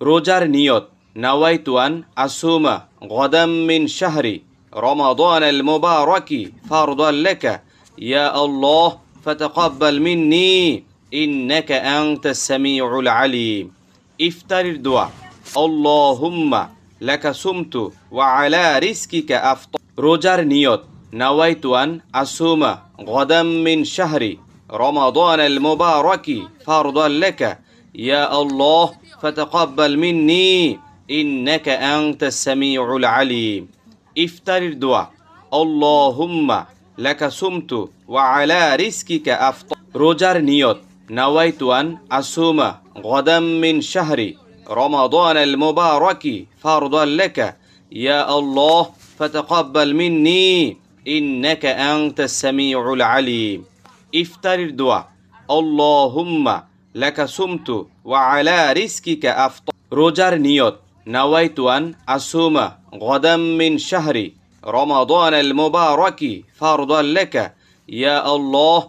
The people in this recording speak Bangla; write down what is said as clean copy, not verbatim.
রোজার নিয়ত নাওয়াইতু আন আসুমা গাদাম মিন শাহরি রমাদান আল মুবারাকি ফারদান লাকা ইয়া আল্লাহ ফাতাকাব্বাল মিন্নি ইন্নাকা আনতাস সামিউল আলিম। ইফতারির দোয়া আল্লাহুম্মা লাকা সুমতু ওয়া আলা রিজকিকা আফতার। রোজার নিয়ত নাওয়াইতু আন আসুমা গাদাম মিন শাহরি রমাদান আল মুবারাকি ফারদান লাকা ইয়া আল্লাহ ফাতাকাব্বাল মিন্নি ইন্নাকা আনতাস সামিউল আলিম। ইফতারির দোয়া আল্লাহুম্মা লাকা সুমতু ওয়া আলা রিজকিকা আফতার। রোজার নিয়ত নাওয়াইতু আন আসুমা গাদাম মিন শাহরি রমাদান আল মুবারাকি ফারদান লাকা ইয়া আল্লাহ ফাতাকাব্বাল মিন্নি ইন্নাকা আনতাস সামিউল আলিম। ইফতারির দোয়া আল্লাহুম্মা লাকা সুমতু ওয়া আলা রিজকিকা আফতার। রোজার নিয়ত নাওয়াইতু আন আসুমা গাদাম মিন শাহরি রমাদান আল মুবারাকি ফারদান লাকা ইয়া আল্লাহ